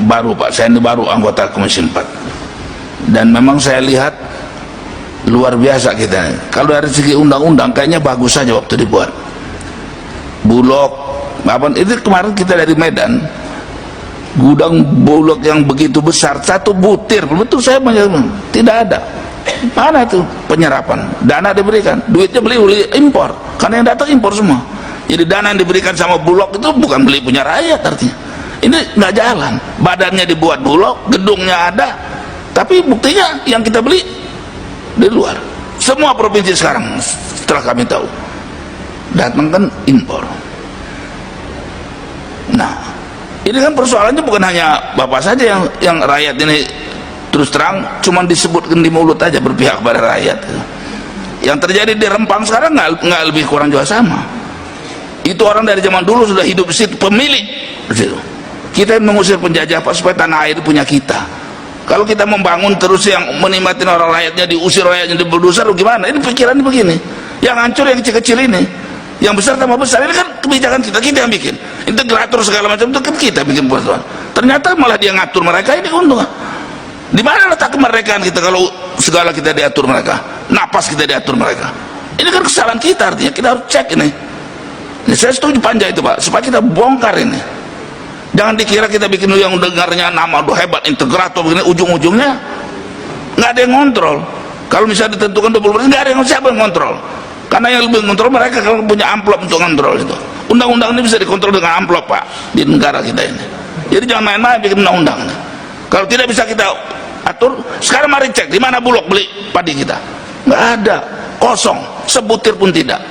baru Pak, saya ini baru anggota Komisi 4 dan memang saya lihat luar biasa kita. Kalau dari segi undang-undang kayaknya bagus saja waktu dibuat. Bulog, itu kemarin kita dari Medan, gudang Bulog yang begitu besar, satu butir, betul saya tidak ada. Mana itu penyerapan? Dana diberikan, duitnya beli impor, karena yang datang impor semua. Jadi dana yang diberikan sama Bulog itu bukan beli punya rakyat artinya. Ini nggak jalan. Badannya dibuat Bulog, gedungnya ada, tapi buktinya yang kita beli di luar. Semua provinsi sekarang setelah kami tahu datang kan impor. Nah, ini kan persoalannya bukan hanya Bapak saja yang rakyat ini terus terang cuma disebutkan di mulut aja berpihak pada rakyat. Yang terjadi di Rempang sekarang nggak lebih kurang juga sama. Itu orang dari zaman dulu sudah hidup di situ, pemilik di situ. Kita mengusir penjajah Pak supaya tanah air punya kita. Kalau kita membangun terus yang menikmatin orang rakyatnya, diusir rakyatnya, dibulldozer, gimana? Ini pikirannya begini. Yang hancur yang kecil-kecil ini, yang besar tambah besar. Ini kan kebijakan kita yang bikin. Integrator segala macam itu kan kita bikin peraturan. Ternyata malah dia ngatur mereka, ini keuntungan. Di mana letak kemerdekaan kita kalau segala kita diatur mereka, napas kita diatur mereka? Ini kan kesalahan kita, artinya kita harus cek ini. Ini saya setuju Panja itu Pak, supaya kita bongkar ini. Jangan dikira kita bikin yang dengarnya nama udah hebat integrator begini, ujung-ujungnya nggak ada yang ngontrol. Kalau misalnya ditentukan 20%, nggak ada yang siapa yang ngontrol. Karena yang lebih ngontrol mereka kalau punya amplop untuk ngontrol itu. Undang-undang ini bisa dikontrol dengan amplop Pak di negara kita ini. Jadi jangan main-main bikin undang-undang. Kalau tidak bisa kita atur, sekarang mari cek di mana Bulog beli padi kita. Nggak ada, kosong, sebutir pun tidak.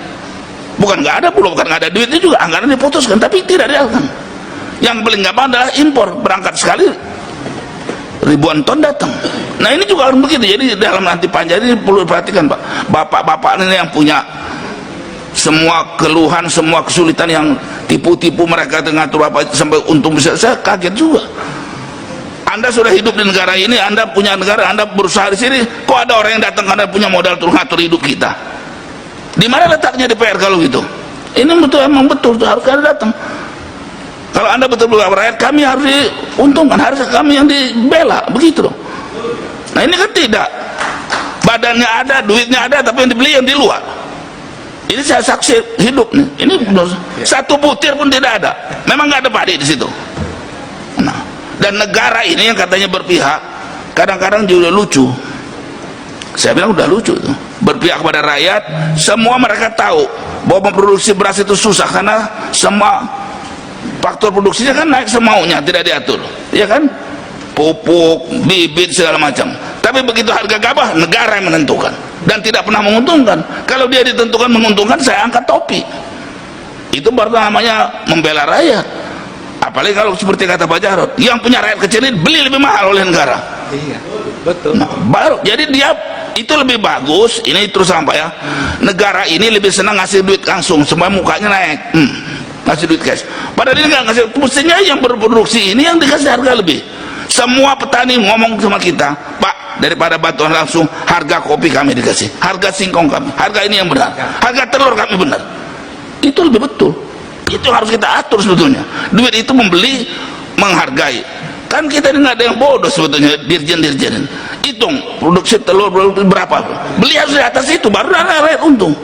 Bukan nggak ada Bulog, bukan nggak ada duitnya juga, anggaran diputuskan, tapi tidak dilakukan. Yang paling gampang adalah impor, berangkat sekali ribuan ton datang. Nah ini juga harus begitu. Jadi dalam nanti Panja ini perlu diperhatikan Pak. Bapak-bapak ini yang punya semua keluhan, semua kesulitan yang tipu-tipu mereka ngatur apa sampai untung bisa. Saya kaget juga. Anda sudah hidup di negara ini, Anda punya negara, Anda berusaha di sini, kok ada orang yang datang karena punya modal untuk ngatur hidup kita? Di mana letaknya DPR kalau gitu? Ini betul, emang betul harus ada datang. Kalau Anda betul-betul rakyat, kami harus diuntungkan, harus kami yang dibela, begitu loh. Nah ini kan tidak, badannya ada, duitnya ada, tapi yang dibeli yang di luar. Ini saya saksi hidup nih. Ini satu butir pun tidak ada. Memang nggak ada padi di situ. Nah, dan negara ini yang katanya berpihak, kadang-kadang juga lucu. Saya bilang udah lucu tuh. Berpihak pada rakyat, semua mereka tahu bahwa memproduksi beras itu susah karena semua faktor produksinya kan naik semaunya, tidak diatur, ya kan? Pupuk, bibit segala macam. Tapi begitu harga gabah, negara yang menentukan dan tidak pernah menguntungkan. Kalau dia ditentukan menguntungkan, saya angkat topi. Itu baru namanya membela rakyat. Apalagi kalau seperti kata Pak Jarod, yang punya rakyat kecil ini beli lebih mahal oleh negara. Iya, betul. Nah, baru jadi dia itu lebih bagus. Ini terus sampai ya, negara ini lebih senang ngasih duit langsung, supaya mukanya naik. Ngasih duit cash. Padahal ini nggak ngasih, mestinya yang berproduksi ini yang dikasih harga lebih. Semua petani ngomong sama kita, Pak, daripada bantuan langsung, harga kopi kami dikasih, harga singkong kami, harga ini yang benar, harga telur kami benar. Itu lebih betul. Itu harus kita atur sebetulnya. Duit itu membeli, menghargai. Kan kita ini nggak ada yang bodoh sebetulnya, dirjen-dirjen. Hitung produksi telur berapa, beli harus di atas itu, baru rakyat untung.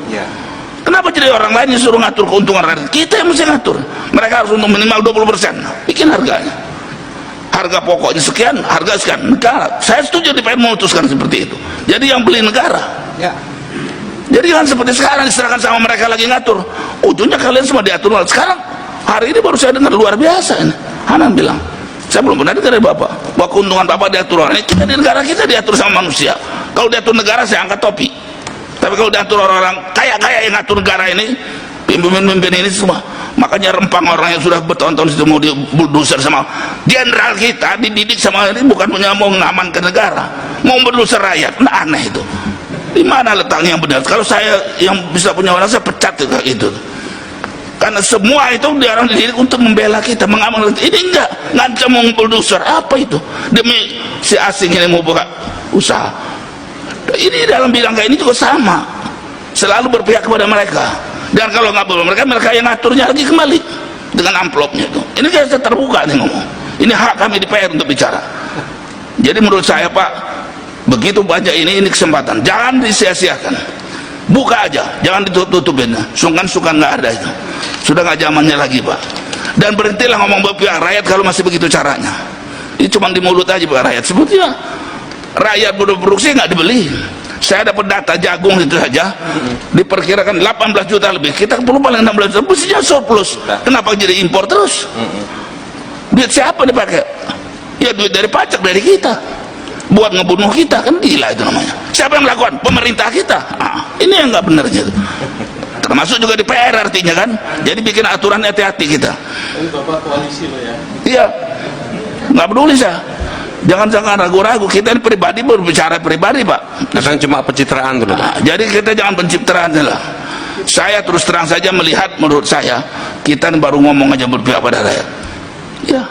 Kenapa jadi orang lain yang suruh ngatur keuntungan rakyat? Kita yang mesti ngatur. Mereka harus untung minimal 20%. Bikin harganya. Harga pokoknya sekian, harga sekian. Negara. Saya setuju DPR memutuskan seperti itu. Jadi yang beli negara. Ya. Jadi kan seperti sekarang diserahkan sama mereka lagi ngatur. Ujungnya kalian semua diatur. Sekarang hari ini baru saya dengar luar biasa ini. Hanan bilang, saya belum pernah dengar dari Bapak bahwa keuntungan Bapak diatur orang. Kita di negara kita diatur sama manusia. Kalau diatur negara saya angkat topi. Tapi kalau diatur orang-orang kaya-kaya yang ngatur negara ini, pimpin-pimpin ini semua, makanya Rempang orang yang sudah bertahun-tahun itu mau dibulldozer sama jenderal kita, dididik sama ini bukan punya mau mengamankan negara, mau berdoser rakyat. Nah, aneh itu. Di mana letaknya yang benar? Kalau saya yang bisa punya orang, saya pecat juga itu. Karena semua itu dia orang dididik untuk membela kita, mengamankan kita. Ini enggak, ngancam mau bulldozer apa itu? Demi si asing ini mau buka usaha. Ini dalam bidang kayak ini juga sama, selalu berpihak kepada mereka. Dan kalau nggak boleh mereka yang ngaturnya lagi kembali dengan amplopnya itu. Ini kayak terbuka nih ngomong. Ini hak kami di PR untuk bicara. Jadi menurut saya Pak, begitu banyak ini kesempatan, jangan disia-siakan. Buka aja, jangan ditutup-tutupin. Sungkan-sungkan nggak ada itu. Sudah nggak zamannya lagi Pak. Dan berhentilah ngomong berpihak rakyat kalau masih begitu caranya. Ini cuma di mulut aja Pak rakyat. Sebetulnya rakyat berproduksi nggak dibeli. Saya dapat data jagung itu saja diperkirakan 18 juta lebih. Kita perlu paling 16 juta, mestinya surplus. Kenapa jadi impor terus? Duit siapa dipakai? Ya duit dari pajak dari kita, buat ngebunuh kita, kan gila itu namanya. Siapa yang melakukan? Pemerintah kita. Ini yang nggak benar gitu. Termasuk juga di PR artinya kan. Jadi bikin aturan hati-hati kita. Ini Bapak koalisi loh ya. Iya, nggak peduli saya. Jangan ragu-ragu, kita ini pribadi berbicara pribadi Pak. Kadang cuma pencitraan dulu. Jadi kita jangan pencitraan lah. Saya terus terang saja melihat, menurut saya kita ini baru ngomong aja berpihak pada rakyat. Ya.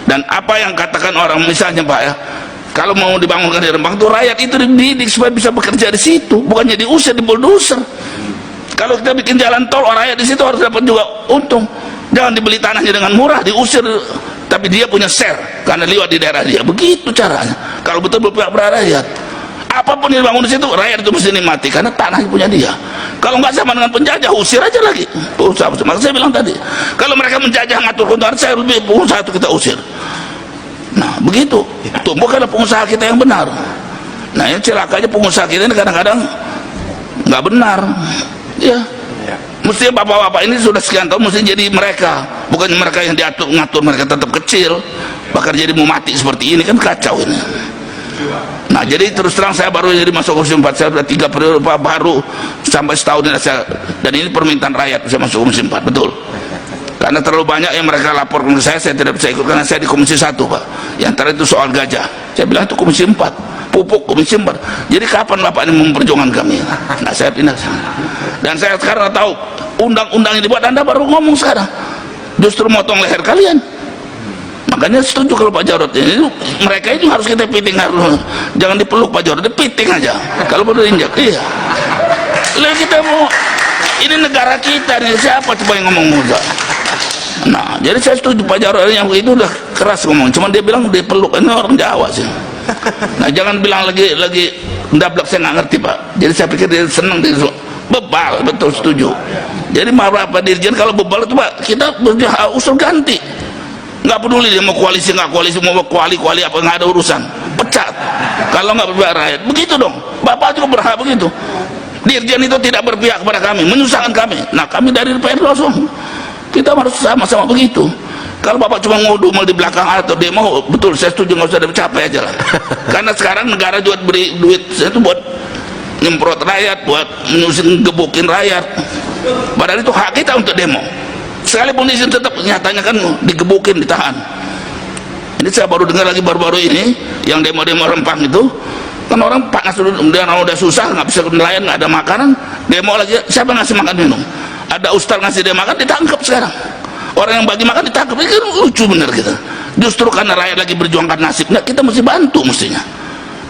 Dan apa yang katakan orang misalnya Pak ya, kalau mau dibangunkan di Rembang itu rakyat itu dididik supaya bisa bekerja di situ, bukannya diusir, di bulldozer. Kalau kita bikin jalan tol, orang rakyat di situ harus dapat juga untung. Jangan dibeli tanahnya dengan murah, diusir, tapi dia punya share karena lewat di daerah dia. Begitu caranya. Kalau betul berpihak pada rakyat, apapun yang dibangun di situ, rakyat itu mesti nikmati karena tanahnya punya dia. Kalau nggak sama dengan penjajah, usir aja lagi pengusaha. Maka saya bilang tadi, kalau mereka menjajah ngatur keuntungan, saya lebih pengusaha itu kita usir. Nah begitu, tumbuhkanlah pengusaha kita yang benar. Nah yang celakanya pengusaha kita ini kadang-kadang nggak benar. Ya, mestinya bapak-bapak ini sudah sekian tahun mesti jadi mereka, bukan mereka yang diatur ngatur, mereka tetap kecil, bahkan jadi mau mati seperti ini kan kacau ini. Nah jadi terus terang saya baru jadi masuk Komisi 4, saya sudah 3 periode Pak, baru sampai setahun ini saya, dan ini permintaan rakyat saya masuk Komisi 4, betul. Karena terlalu banyak yang mereka laporkan ke saya tidak bisa ikut karena saya di Komisi 1 Pak. Yang terakhir itu soal gajah, saya bilang itu Komisi 4, pupuk Komisi 4. Jadi kapan Bapak ini memperjuangkan kami? Nah saya pindah sana. Dan saya sekarang tahu undang-undang yang dibuat, Anda baru ngomong sekarang, justru motong leher kalian. Makanya setuju kalau Pak Jarod ini, mereka itu harus kita piting, harus jangan dipeluk Pak Jarod, dipiting aja kalau perlu injak. Iya. Lalu kita mau, ini negara kita nih, siapa coba yang ngomong muda? Nah, jadi saya setuju Pak Jarod yang itu udah keras ngomong, cuman dia bilang dipeluk, ini orang Jawa sih. Nah, jangan bilang lagi ndablak, saya nggak ngerti Pak. Jadi saya pikir dia senang, dia bebal, betul setuju. Jadi marah Pak Dirjen kalau bebal itu Pak, kita usul ganti. Nggak peduli dia mau koalisi nggak koalisi, mau kuali apa, nggak ada urusan, pecat kalau nggak berpihak rakyat. Begitu dong, Bapak juga berhak begitu. Dirjen itu tidak berpihak kepada kami, menyusahkan kami. Nah kami dari DPR langsung kita harus sama-sama begitu. Kalau Bapak cuma ngudumel di belakang atau demo, betul saya setuju, nggak usah capek aja lah. Karena sekarang negara juga beri duit itu buat nyemprot rakyat, buat menyusun gebukin rakyat, padahal itu hak kita untuk demo. Sekalipun izin tetap nyatanya kan digebukin, ditahan. Ini saya baru dengar lagi baru-baru ini yang demo-demo Rempang itu kan orang panas udah susah, nggak bisa nelayan, nggak ada makanan, demo lagi. Siapa ngasih makan minum? Ada ustaz ngasih dia makan, ditangkap sekarang. Orang yang bagi makan ditangkap. Ini kan lucu bener kita. Justru karena rakyat lagi berjuangkan nasibnya, kita mesti bantu mestinya.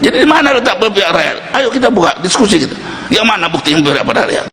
Jadi di mana letak berpihak rakyat? Ayo kita buka diskusi kita. Yang mana bukti yang berpihak pada rakyat?